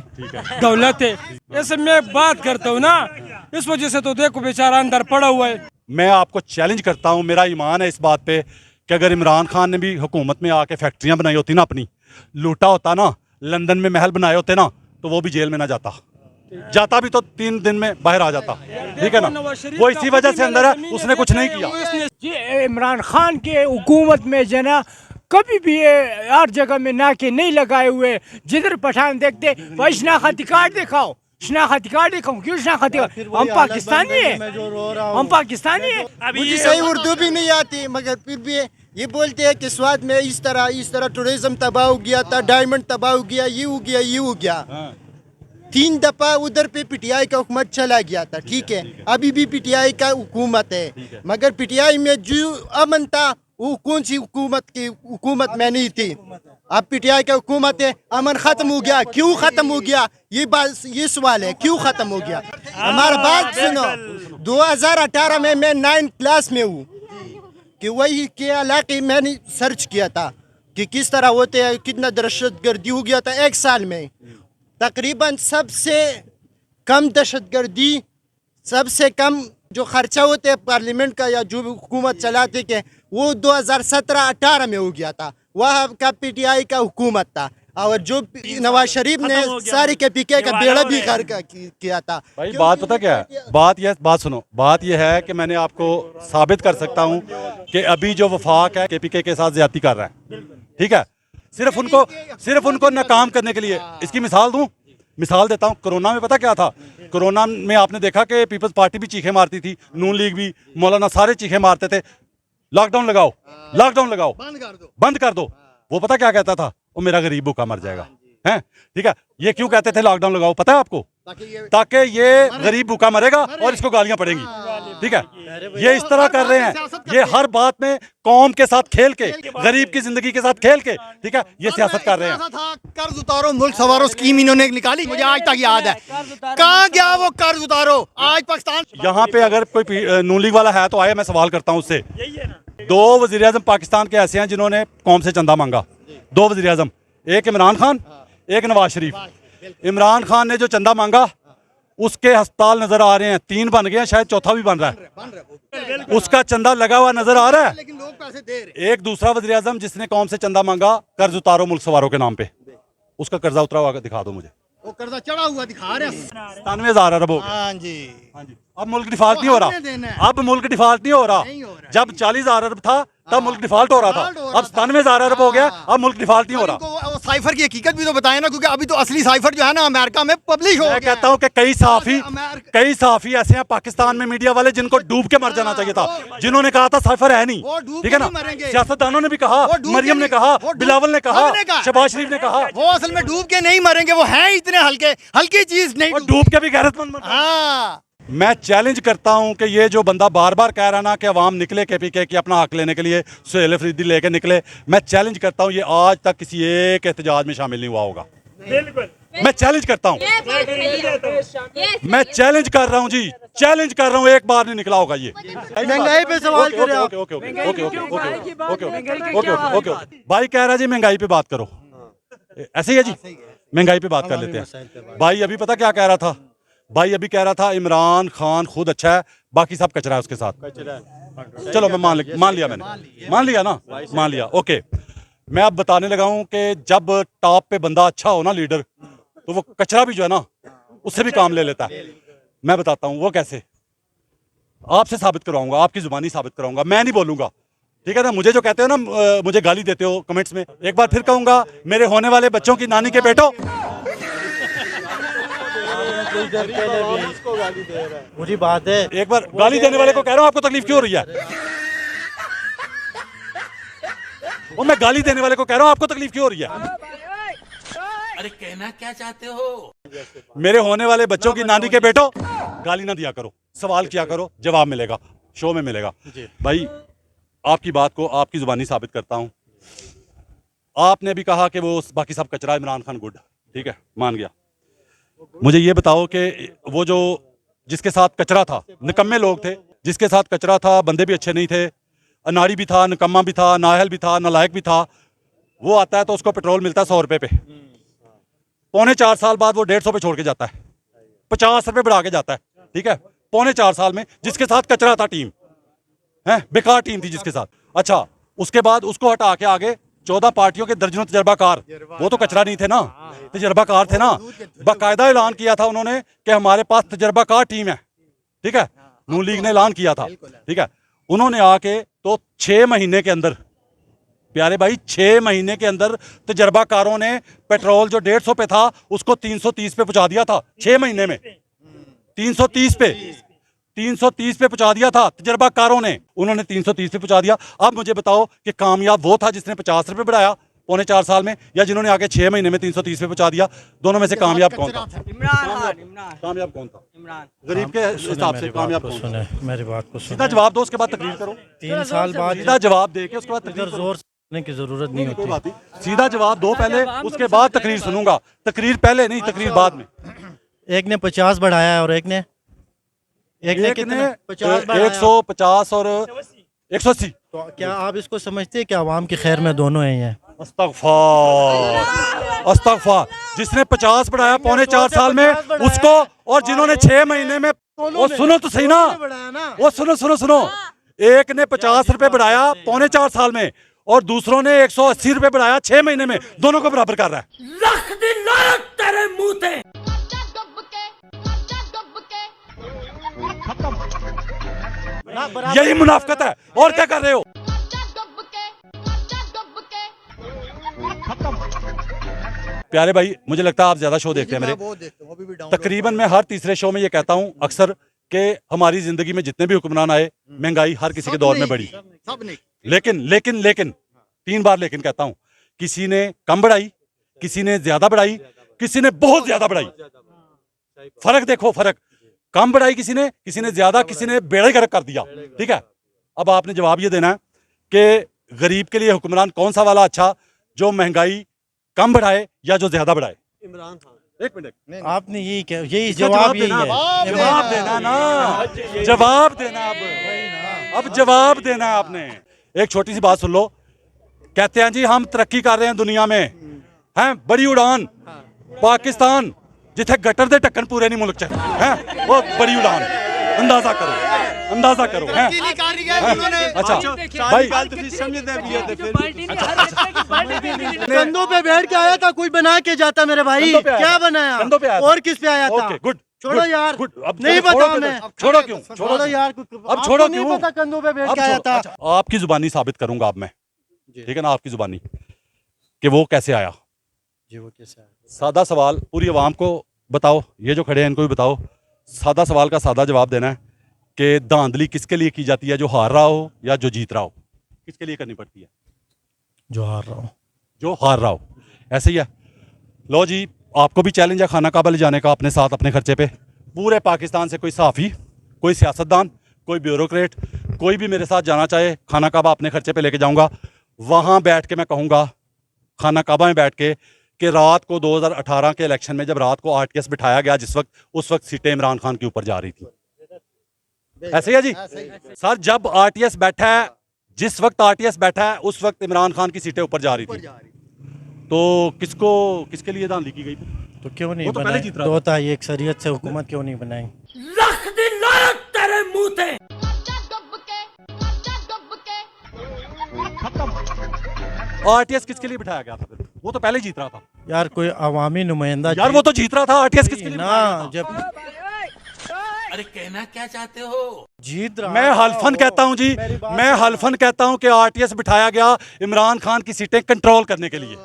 दौलत है, ऐसे मैं बात करता हूँ ना, इस वजह से तो देखो बेचारा अंदर पड़ा हुआ है। मैं आपको चैलेंज करता हूँ, मेरा ईमान है इस बात पे कि अगर इमरान खान ने भी हुकूमत में आके फैक्ट्रियाँ बनाई होती ना, अपनी लूटा होता ना, लंदन में महल बनाए होते ना, तो वो भी जेल में ना जाता भी तो 3 दिन में बाहर आ जाता, ठीक है ना। वो इसी वजह से अंदर है, उसने कुछ नहीं किया। इमरान खान के हुकूमत में जना कभी भी हर जगह में नाके नहीं लगाए हुए, जिधर पठान देखते वही शनाख्ती कार्ड दिखाओ, शनाख्ती कार्ड दिखाओ, क्यों शनाख्ती कार्ड? हम पाकिस्तानी है, हम पाकिस्तानी है। मुझे सही उर्दू भी नहीं आती, मगर फिर भी ये बोलते हैं कि स्वाद में इस तरह टूरिज्म तबाह हो गया था, डायमंड तबाह हो गया, ये हो गया। 3 दफा उधर पे PTI का हुकूमत चला गया था, ठीक है। अभी भी PTI का हुकूमत है, मगर PTI में जो अमन था वो कौन सी हुकूमत में नहीं थी। अब PTI का हुकूमत है, अमन खत्म हो गया। क्यों खत्म हो गया? ये सवाल है, क्यों खत्म हो गया? हमारा बात सुनो, 2018 में मैं 9th क्लास में हूँ कि वही के इलाके मैंने सर्च किया था कि किस तरह होते हैं, कितना दहशतगर्दी हो गया था 1 साल में। तकरीबन सबसे कम दहशतगर्दी, सबसे कम जो खर्चा होते हैं पार्लियामेंट का या जो हुकूमत चलाते के, वो 2017-18 में हो गया था। वह का PTI का हुकूमत था, और जो नवाज शरीफ ने सारी KPK का बेड़ा भी घर का किया था। भाई बात पता क्या है, बात सुनो, बात यह है कि मैंने आपको साबित कर सकता हूँ कि अभी जो वफाक है KPK के साथ ज्यादती कर रहा है, ठीक है। सिर्फ उनको नाकाम करने के लिए। इसकी मिसाल देता हूँ। कोरोना में पता क्या था? कोरोना में आपने देखा कि पीपल्स पार्टी भी चीखें मारती थी, नून लीग भी, मौलाना सारे चीखें मारते थे, लॉकडाउन लगाओ, बंद कर दो। वो पता क्या कहता था? वो मेरा गरीब भूखा मर जाएगा, हैं, ठीक है। ये क्यों कहते थे लॉकडाउन लगाओ? पता है आपको? ताकि ये गरीब भूखा मरेगा और इसको गालियां पड़ेंगी, ठीक है। ये इस तरह कर रहे हैं, ये हर बात में कौम के साथ खेल के, गरीब की जिंदगी के साथ खेल के, ठीक है, ये सियासत कर रहे हैं। कर्ज उतारो, मुल्क सवारो स्कीम इन्होंने निकाली, मुझे आज तक याद है। कहाँ गया वो कर्ज उतारो? आज पाकिस्तान यहाँ पे अगर कोई नून लीग वाला है तो आए, मैं सवाल करता हूँ उससे। 2 वज़ीर आज़म पाकिस्तान के ऐसे हैं जिन्होंने कौम से चंदा मांगा, 2 वज़ीर आज़म, एक इमरान खान, एक नवाज शरीफ। इमरान खान ने जो चंदा मांगा उसके अस्पताल नजर आ रहे हैं, 3 बन गए, शायद 4था भी बन रहा है, उसका चंदा लगा हुआ नजर आ रहा है। लेकिन लोग पैसे दे रहे। एक दूसरा वज़ीर आज़म जिसने कौम से चंदा मांगा, कर्ज उतारो मुल्क सवारों के नाम पे, उसका कर्जा उतरा हुआ दिखा दो मुझे। वो कर्जा चढ़ा हुआ दिखा रहे हैं, 97,000 अरब हो गया। हाँ जी। अब मुल्क डिफॉल्ट नहीं हो रहा, अब मुल्क डिफॉल्ट नहीं हो रहा। जब 40,000 अरब था तब मुल्क डिफॉल्ट हो रहा था, अब 97,000 अरब हो गया, अब मुल्क डिफॉल्ट नहीं हो रहा। साइफर की हकीकत भी तो बताए ना, क्योंकि अभी तो असली साइफर जो है ना अमेरिका में पब्लिश हो मैं गया कहता हूं कि कई साफी ऐसे हैं पाकिस्तान में मीडिया वाले जिनको डूब के मर जाना चाहिए था, जिन्होंने कहा था साइफर है नहीं, ठीक है ना। सियासतदानों ने भी कहा, मरियम ने कहा, बिलावल ने कहा, शहबाज शरीफ ने कहा, वो असल में डूब के नहीं मरेंगे, वो हैं इतने हल्की चीज नहीं, डूब के भी गैरतमंद। हाँ मैं चैलेंज करता हूं कि ये जो बंदा बार बार कह रहा ना कि अवाम निकले केपीके की अपना हक लेने के लिए सुहेल अफरीदी लेके निकले, मैं चैलेंज करता हूं ये आज तक किसी एक एहतजाज में शामिल नहीं हुआ होगा। मैं चैलेंज करता हूं, मैं चैलेंज कर रहा हूं जी, चैलेंज कर रहा हूं, एक बार नहीं निकला होगा ये। महंगाई पे सवाल करें आप। ओके भाई कह रहा जी महंगाई पे बात करो, ऐसे ही है जी, महंगाई पे बात कर लेते हैं। भाई अभी पता क्या कह रहा था, भाई अभी कह रहा था इमरान खान खुद अच्छा है, बाकी सब कचरा है उसके साथ। चलो मैं मान लिया, मैंने मान लिया ना, मान लिया, ओके। मैं अब बताने लगा हूं कि जब टॉप पे बंदा अच्छा हो ना लीडर, तो वो कचरा भी जो है ना उससे भी काम ले लेता है। मैं बताता हूं वो कैसे, आपसे साबित करवाऊंगा, आपकी जुबानी साबित कराऊंगा, मैं नहीं बोलूंगा, ठीक है ना। मुझे जो कहते हो ना, मुझे गाली देते हो कमेंट्स में, एक बार फिर कहूंगा, मेरे होने वाले बच्चों की नानी के बेटो, मुझे बात है, एक बार गाली देने वाले को कह रहा हूं आपको तकलीफ क्यों हो रही है? वो मैं गाली देने वाले को कह रहा हूं आपको तकलीफ क्यों हो रही है? अरे कहना क्या चाहते हो? मेरे होने वाले बच्चों की नानी के बेटो, गाली ना दिया करो, सवाल किया करो, जवाब मिलेगा, शो में मिलेगा। भाई आपकी बात को आपकी जुबानी साबित करता हूं। आपने भी कहा कि वो बाकी सब कचरा, इमरान खान गुड, ठीक है, मान गया। मुझे ये बताओ कि वो जो जिसके साथ कचरा था, निकम्मे लोग थे, जिसके साथ कचरा था, बंदे भी अच्छे नहीं थे, अनाड़ी भी था, निकम्मा भी था, नाअहल भी था, नालायक भी था, वो आता है तो उसको पेट्रोल मिलता है 100 रुपये पे, 3.25 साल बाद वो 150 पे छोड़ के जाता है, 50 रुपये बढ़ा के जाता है, ठीक है, 3.25 साल में। जिसके साथ कचरा था, टीम है, बेकार टीम थी जिसके साथ। अच्छा, उसके बाद उसको हटा के आगे 14 पार्टियों के दर्जनों तजर्बाकार, वो तो कचरा नहीं थे ना, तजर्बाकार थे ना। बाकायदा ऐलान किया था उन्होंने कि हमारे पास तजर्बाकार टीम है, ठीक है, नून लीग ने ऐलान किया था, ठीक है। उन्होंने आके तो 6 महीने के अंदर, प्यारे भाई 6 महीने के अंदर तजर्बाकारों ने पेट्रोल जो 150 पे था उसको 330 पे पहुंचा दिया था। 6 महीने में 330 पे पहुंचा दिया था तजर्बाकारों ने, उन्होंने 330 पे पहुंचा दिया। अब मुझे बताओ कि कामयाब वो था जिसने 50 रुपये बढ़ाया 3.25 साल में, या जिन्होंने आगे 6 महीने में 330 पे पहुंचा दिया? दोनों में से कामयाब कौन था? कामयाब कौन था? इमरान। गरीब के हिसाब से कामयाब कौन था? मेरी बात को सीधा जवाब दो, उसके बाद तकरीर करो। 3 साल बाद सीधा जवाब दे के उसके बाद तकरीर जोर करने की जरूरत नहीं होती। सीधा जवाब दो पहले, उसके बाद तकरीर सुनूंगा। तकरीर पहले नहीं, तकरीर बाद में। एक ने 50 बढ़ाया है और एक ने कितने? 150 और 180। तो क्या आप इसको समझते हैं कि आवाम की खैर में दोनों हैं? अस्तगफार। जिसने 50 बढ़ाया 3.25 साल में उसको, और जिन्होंने 6 महीने में, वो सुनो तो सही ना, वो सुनो, एक ने 50 रुपए बढ़ाया 3.25 साल में और दूसरों ने 180 रुपए बढ़ाया 6 महीने में, दोनों को बराबर कर रहा है। यही मुनाफिकत है, और क्या कर रहे हो? प्यारे भाई, मुझे लगता है आप ज्यादा शो देखते हैं मेरे। तकरीबन मैं हर तीसरे शो में ये कहता हूं अक्सर कि हमारी जिंदगी में जितने भी हुक्मरान आए, महंगाई हर किसी के दौर में बढ़ी, लेकिन 3 बार लेकिन कहता हूं, किसी ने कम बढ़ाई, किसी ने ज्यादा बढ़ाई, किसी ने बहुत ज्यादा बढ़ाई। फर्क देखो, फर्क, कम बढ़ाई किसी ने ज्यादा, किसी ने बेड़ा गर्क कर दिया, ठीक है। अब आपने जवाब ये देना है कि गरीब के लिए हुक्मरान कौन सा वाला अच्छा, जो महंगाई कम बढ़ाए या जो ज्यादा बढ़ाए? इमरान खान। एक मिनट, आपने यही जवाब यही है। जवाब देना ना, जवाब देना। अब जवाब देना आपने। एक छोटी सी बात सुन लो। कहते हैं जी हम तरक्की कर रहे हैं दुनिया में, हैं बड़ी उड़ान, पाकिस्तान जिथे गटर दे ढक्कन पूरे नहीं मुल्क च हैं, वो बड़ी उड़ान। अंदाजा करो हैं। अच्छा भाई, कंधों पे बैठ के आया था, कोई बना के जाता मेरे भाई, क्या बनाया और किस पे आया था? छोड़ो यार, नहीं पता हमें। छोड़ो क्यों? छोड़ो यार, अब छोड़ो क्यों? नहीं पता कंधों पे बैठ के आया था। आपकी जुबानी साबित करूंगा अब मैं, ठीक है ना, आपकी जुबानी कि वो कैसे आया। जी वो कैसे है? सादा सवाल पूरी आवाम को बताओ, ये जो खड़े हैं इनको भी बताओ, सादा सवाल का सादा जवाब देना है कि धांधली किसके लिए की जाती है, जो हार रहा हो या जो जीत रहा हो, किसके लिए करनी पड़ती है? जो हार रहा हूँ। जो हार रहा हो, ऐसे ही है। लो जी, आपको भी चैलेंज है खाना काबा ले जाने का अपने साथ अपने खर्चे पे। पूरे पाकिस्तान से कोई सहाफ़ी, कोई सियासतदान, कोई ब्यूरोक्रेट, कोई भी मेरे साथ जाना चाहे, खाना काबा अपने खर्चे पे लेके जाऊंगा। वहाँ बैठ के मैं कहूँगा, खाना काबा में बैठ के, कि रात को 2018 के इलेक्शन में जब रात को RTS बिठाया गया, जिस वक्त उस वक्त सीटें इमरान खान के ऊपर जा रही थी। ऐसे ही है जी सर, जब RTS बैठा है, जिस वक्त RTS बैठा है उस वक्त इमरान खान की सीटें ऊपर जा रही थी। तो किसके लिए धांधली की गई थी? तो क्यों नहीं वो तो पहले जीत रहा था। तो होता है, ये अक्सरियत से हुकूमत क्यों नहीं बनाई? RTS किसके लिए बिठाया गया था फिर? वो तो पहले जीत रहा था यार कोई अवामी नुमाइंदा यार, वो तो जीत रहा था। RTS किसके लिए बिठाया ना, गया था? जब अरे कहना क्या चाहते हो? जीत रहा मैं हल्फन कहता हूं जी, मैं हल्फन कहता हूं कि RTS बिठाया गया इमरान खान की सीटें कंट्रोल करने के लिए,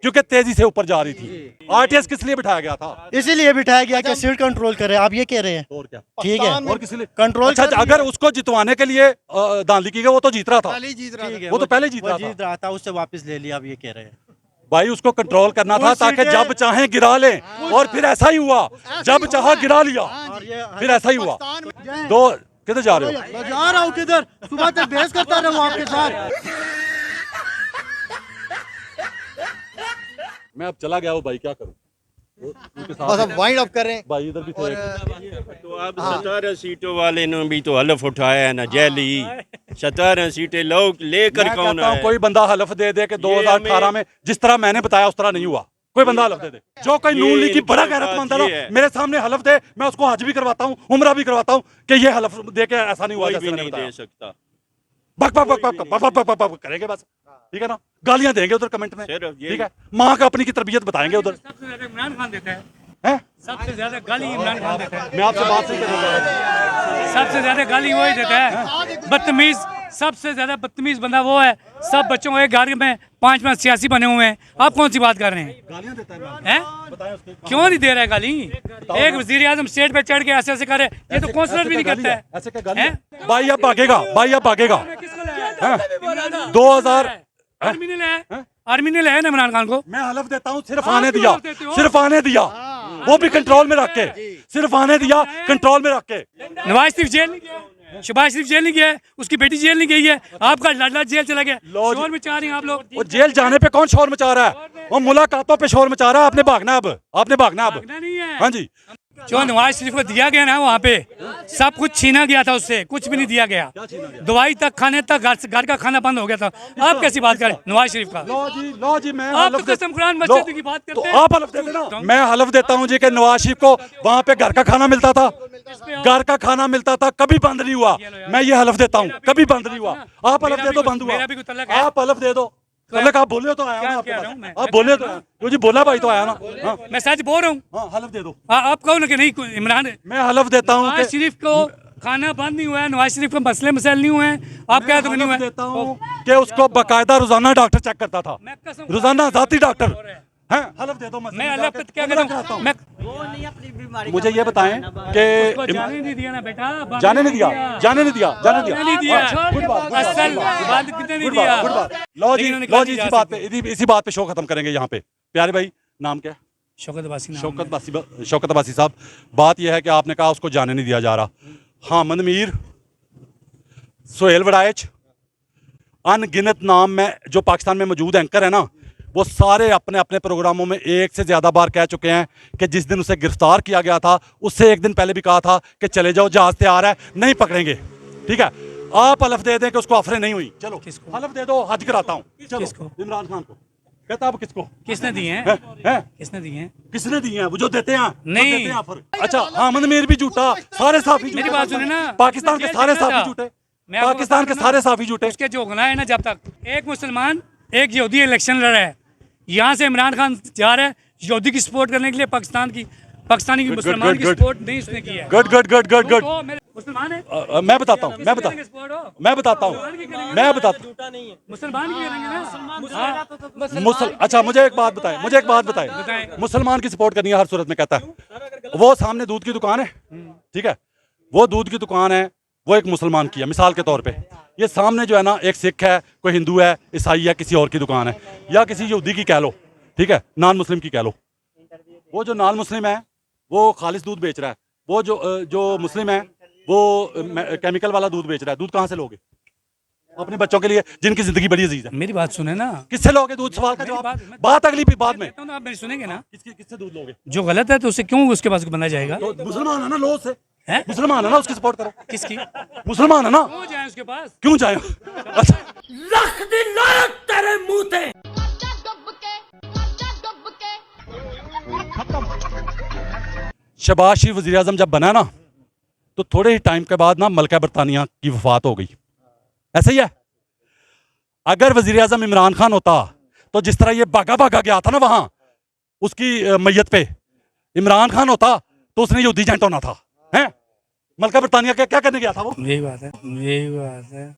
क्योंकि तेजी से ऊपर जा रही थी। RTS किस लिए बिठाया गया था? इसीलिए बिठाया गया कि सीट कंट्रोल करे। आप ये कह रहे हैं? और क्या? ठीक है, और किस लिए कंट्रोल अच्छा, अगर उसको जितवाने के लिए धांधली की गई, वो तो जीत रहा था। ठीक है, वो तो पहले जीत रहा था। जीत रहा था, उससे वापस ले लिया। आप ये कह रहे हैं? भाई उसको कंट्रोल करना था ताकि जब चाहे गिरा लें, और फिर ऐसा ही हुआ, जब चाहा गिरा लिया, फिर ऐसा ही हुआ। दो किधर जा रहे हो? जा रहा हूँ किधर? सुबह तक बहस करता रहूँ आपके साथ। मैं अब चला गया हूँ भाई, क्या करूँ? बस अब वाइंड अप कर रहे हैं भाई इधर भी थे। तो अब 17 सीटों वाले ने भी तो हलफ उठाया है ना, जैली 17 सीटें लोग लेकर मैं कौन कहता हूं, आए? कोई बंदा हलफ दे दे कि 2018 में जिस तरह मैंने बताया उस तरह नहीं हुआ, कोई बंदा हलफ दे दे। जो कोई नून लीग की बड़ा गैरतमंद है ना, मेरे सामने हलफ दे, मैं उसको हज भी करवाता हूँ, उम्रा भी करवाता हूँ कि ये हलफ दे के ऐसा नहीं हुआ कोई जैसे भी मैंने नहीं बताया। दे सकता। बक बक बक बक बक बक बक बक करेंगे बस, ठीक है ना? गालियां देंगे उधर कमेंट में, सिर्फ ये- ठीक है? माँ का अपनी की तरबियत बताएंगे उधर। सबसे ज्यादा इमरान खान देता है, हैं? सबसे ज्यादा गाली इमरान खान देता है, मैं आपसे बात नहीं कर रहा। सबसे ज्यादा गाली वही देता है। बदतमीज, सबसे ज्यादा बदतमीज बंदा वो है। सब बच्चों को एक घर में 5-5 सियासी बने हुए हैं, आप कौन सी बात कर रहे हैं? गालियां देता है मैं। हैं? क्यों नहीं दे रहा है गाली? एक वजीर आजम स्टेज पे चढ़ के ऐसे ऐसे करे, ये तो काउंसलर भी नहीं करता है। ऐसे क्या गाली है? भाई अब भागेगा, भाई अब भागेगा। 2000 आर्मी ने लाया, आर्मी ने लाया ना इमरान खान को। मैं हलफ देता हूँ, सिर्फ आने दिया, सिर्फ आने दिया, वो भी कंट्रोल में रख के, सिर्फ आने दिया, कंट्रोल में रख के। नवाज शरीफ जेल नहीं गया, शहबाज शरीफ जेल नहीं गया है, उसकी बेटी जेल नहीं गई है, आपका लाडला जेल चला गया। शोर मचा रहे हैं आप लोग। वो जेल जाने पे कौन शोर मचा रहा है? वो मुलाकातों पे शोर मचा रहा है। आपने भागना है अब, आपने भागना है अब। भागना नहीं है। हाँ जी, जो नवाज शरीफ को दिया गया ना, वहाँ पे सब कुछ छीना गया था, उससे कुछ भी नहीं दिया गया। दवाई तक, खाने तक, घर का खाना बंद हो गया था। आप कैसी बात करें नवाज शरीफ का? लो जी मैं आप तो कसम कुरान मस्जिद की बात करते हैं। तो आप हलफ देते ना। मैं हलफ देता हूँ जी कि नवाज शरीफ को वहाँ पे घर का खाना मिलता था, घर का खाना मिलता था, कभी बंद नहीं हुआ। मैं ये हलफ देता हूँ, कभी बंद नहीं हुआ। आप हलफ दे दो बंद हुआ, आप हलफ दे दो। तलक आप बोले तो आया ना आपके पास, आप बोले तो आया, क्यों जी बोला भाई तो आया ना। हाँ, मैं सच बोल रहा हूँ। हाँ हलफ दे दो। आप कहो ना कि नहीं इमरान मैं हलफ देता हूँ नवाज शरीफ को खाना बंद नहीं हुआ है, नवाज शरीफ को मसले मसाइल नहीं हुए हैं। आप क्या तो नहीं हुआ? देता हूँ कि उसको बकायदा रोजाना डॉक्टर चेक करता था, रोजाना जाती डॉक्टर हैं। हलफ दे दो। मैं अल्लाह पे क्या करता हूँ? मैं मुझे ये बताएं कि जाने नहीं दिया ना बेटा, जाने नहीं दिया, जाने नहीं दिया, जाने नहीं नहीं दिया। दिया। गुड बात, असल बात कितने नहीं दिया। गुड बात। लो जी, लो जी, इसी बात पे शो खत्म करेंगे यहाँ पे। प्यारे भाई, नाम क्या है? शौकत अब्बासी। शौकत अब्बासी साहब, बात यह है कि आपने कहा उसको जाने नहीं दिया जा रहा। हामिद मीर, सोहेल वड़ाइच, अनगिनत नाम में जो पाकिस्तान में मौजूद एंकर है ना, वो सारे अपने अपने प्रोग्रामों में एक से ज़्यादा बार कह चुके हैं कि जिस दिन उसे गिरफ्तार किया गया था उससे एक दिन पहले भी कहा था कि चले जाओ, जहाज तैयार है, नहीं पकड़ेंगे। ठीक है, आप हलफ दे दें कि उसको अफरे नहीं हुई। चलो हलफ दे दो, हज कराता हूँ। चलो इमरान खान को कहता, अब किसको? किसने दिए हैं? किसने दिए हैं? किसने दिए हैं? वो जो देते हैं नहीं। अच्छा, हामिद मीर भी झूठा, सारे साफी मेरी बात सुने ना, पाकिस्तान के सारे साफी झूठे, पाकिस्तान के सारे साफी झूठे। उसके जो गुनाह है ना, जब तक एक मुसलमान एक यहूदी इलेक्शन लड़ रहा है, यहाँ से इमरान खान जा रहा है यहूदी की सपोर्ट करने के लिए, पाकिस्तानी की मुसलमान की सपोर्ट नहीं उसने की है। Good good good good good. मुसलमान है, मैं बताता हूँ मैं बताता हूँ मुसलमान की करेंगे ना। अच्छा मुझे एक बात बताएं मुसलमान की सपोर्ट करनी है हर सूरत में कहता है। वो सामने दूध की दुकान है, ठीक है, वो दूध की दुकान है, वो एक मुसलमान की है मिसाल के तौर पे। ये सामने जो है ना एक सिख है, कोई हिंदू है, ईसाई है, किसी और की दुकान है, या किसी यहूदी की कह लो, ठीक है, नॉन मुस्लिम की कह लो। वो जो नॉन मुस्लिम है वो खालिस दूध बेच रहा है, वो जो मुस्लिम है वो केमिकल वाला दूध बेच रहा है। दूध कहाँ से लोगे अपने बच्चों के लिए जिनकी जिंदगी बड़ी अजीज है? मेरी बात सुने ना, किससे लोगे दूध? सवाल का जवाब, बात अगली भी बाद में। तो आप मेरी सुनेंगे ना, किससे दूध लोगे? जो गलत है तो उसे क्यों उसके पास बना जाएगा? तो मुसलमान है ना, लो उससे, हैं? मुसलमान है ना, उसकी सपोर्ट करो। किसकी? मुसलमान है ना, क्यों जाए उसके पास? क्यों जाए? अच्छा शहबाज शरीफ वज़ीर आज़म जब बना ना तो थोड़े ही टाइम के बाद ना मलका बरतानिया की वफात हो गई। ऐसे ही है। अगर वज़ीर आज़म इमरान खान होता तो जिस तरह ये भागा भागा गया था ना वहां उसकी मैयत पे, इमरान खान होता तो उसने यहूदी एजेंट होना था। हैं? मलका बरतानिया क्या करने गया था वो? यही बात है, यही बात है।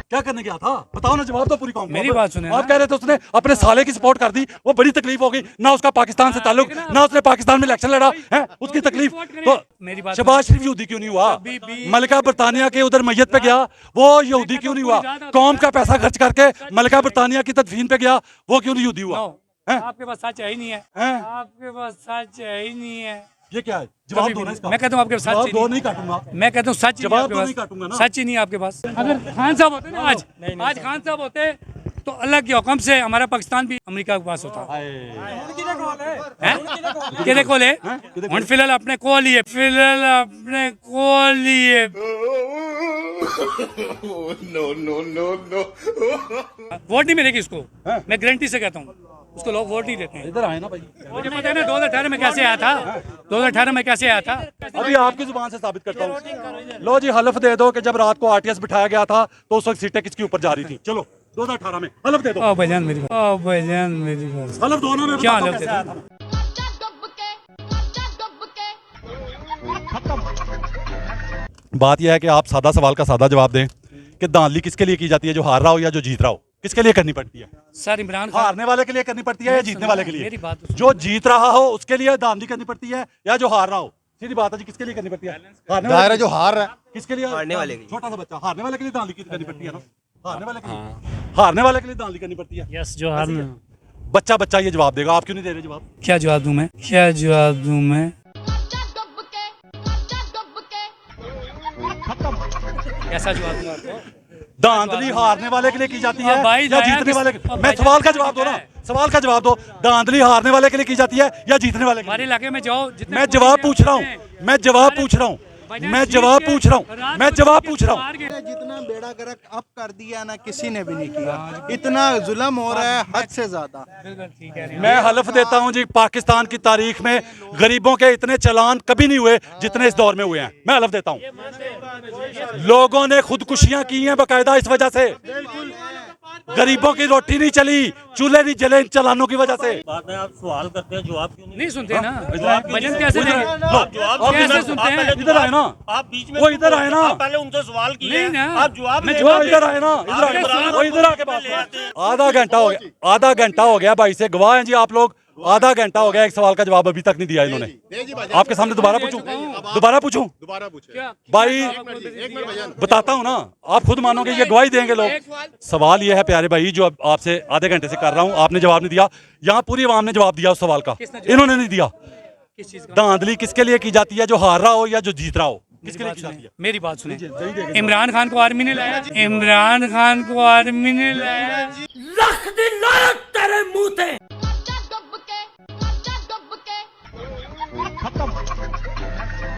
क्या करने गया था? बताओ ना, जवाब दो पूरी कौम को। मेरी बात सुने आप कह रहे थे उसने अपने साले की सपोर्ट कर दी, वो बड़ी तकलीफ हो गई ना, उसका पाकिस्तान से ताल्लुक ना, उसने पाकिस्तान में इलेक्शन लड़ा है, उसकी तकलीफ। तो मेरी बात शहबाज शरीफ यहूदी क्यों नहीं हुआ? मलका बरतानिया के उधर मैयत पे गया, वो यहूदी क्यों नहीं हुआ? कौम का पैसा खर्च करके मलका बरतानिया की तदफीन पे गया, वो क्यों नहीं यहूदी हुआ? आपके पास सच है ही नहीं है, आपके पास सच है ही नहीं है। ये क्या है? जवाब दो ना इसका। मैं कहता हूँ आपके पास सच दो नहीं काटूंगा, मैं कहता हूँ सच जवाब दो नहीं काटूंगा ना। सच ही नहीं है आपके पास। अगर खान साहब होते ना आज खान साहब होते तो अल्लाह के हुक्म से हमारा पाकिस्तान भी अमेरिका के पास होता। किधे को ले हम फिलहाल अपने को लिए, फिलहाल अपने को लिए। वोट नहीं मिलेगी इसको, मैं गारंटी से कहता हूँ, उसको लोग वोट नहीं देते हैं। इधर आए ना भाई, मुझे पता है ना 2018 में कैसे आया था, 2018 में कैसे आया था। अभी आपकी जुबान से साबित करता हूँ। लो जी, हलफ दे दो कि जब रात को आरटीएस बिठाया गया था तो उस वक्त सीटें किसके ऊपर जा रही थी? चलो 2018 में हलफ दे दो। भाईजान मेरी बात, भाईजान मेरी बात, हलफ दो ना। क्या हलफ दे दो? बात यह है कि आप सादा सवाल का सादा जवाब दें कि धांधली किसके लिए की जाती है, जो हार रहा हो या जो जीत रहा हो? किसके लिए करनी पड़ती है? सर इमरान खान हारने वाले के लिए करनी पड़ती है या जीतने वाले के लिए? मेरी बात जो जीत रहा हो उसके लिए धांधली करनी पड़ती है या जो हार रहा हो? सीधी बात है जी, किसके लिए करनी पड़ती है? दायरा जो हार रहा है किसके लिए? हारने वाले के लिए। छोटा सा बच्चा हारने वाले के लिए धांधली करनी पड़ती है ना, हारने वाले के लिए, हारने वाले के लिए धांधली करनी पड़ती है। यस, जो हारने। बच्चा ये जवाब देगा, आप क्यों नहीं दे रहे जवाब? क्या जवाब दूं मैं, क्या जवाब दूं मैं? कैसा जवाब दूं आपको? धांधली हारने वाले के लिए की जाती है भाई या जीतने वाले के? मैं सवाल का जवाब दो ना, सवाल का जवाब दो। धांधली हारने वाले के लिए की जाती है या जीतने वाले के लिए? हमारे इलाके में जाओ, मैं जवाब पूछ रहा हूँ, मैं जवाब पूछ रहा हूँ, मैं जवाब पूछ रहा हूँ, मैं जवाब पूछ रहा हूँ। जितना बेड़ा गर्क अब कर दिया ना किसी ने भी नहीं किया, इतना जुल्म हो रहा है हद से ज्यादा। मैं हलफ देता हूँ जी, पाकिस्तान की तारीख में गरीबों के इतने चलान कभी नहीं हुए जितने इस दौर में हुए हैं। मैं हलफ देता हूँ। लोगों ने खुदकुशियां की हैं बकायदा इस वजह से, गरीबों की रोटी नहीं चली, चूल्हे नहीं जले इन चलानों की वजह से। बाद में आप सवाल करते हैं, जवाब क्यों नहीं सुनते ना? भजन कैसे कैसे सुनते हैं? इधर आए ना, आप बीच में वो इधर आए ना, पहले उनसे सवाल किए, नहीं ना, आप जवाब मैं नहीं जवाब इधर आए ना, वो इधर आके बात। आधा घंटा हो गया, आधा घंटा हो गया भाई से, गवाह हैं जी आप लोग। आधा घंटा हो गया, एक सवाल का जवाब अभी तक नहीं दिया इन्होंने। आपके सामने दोबारा पूछूं भाई? बताता हूं ना, आप खुद मानोगे, ये गवाही देंगे लोग। सवाल ये है प्यारे भाई, जो आपसे आधे घंटे से कर रहा हूं, आपने जवाब नहीं दिया। यहाँ पूरी आवाम ने जवाब दिया उस सवाल का, इन्होंने नहीं दिया। धांधली किसके लिए की जाती है, जो हार रहा हो या जो जीत रहा हो? किसके लिए की जाती है? मेरी बात सुने, इमरान खान को आर्मी ने लाया, इमरान खान को आर्मी ने लाया। लख दिन लायक तेरे मुंह ते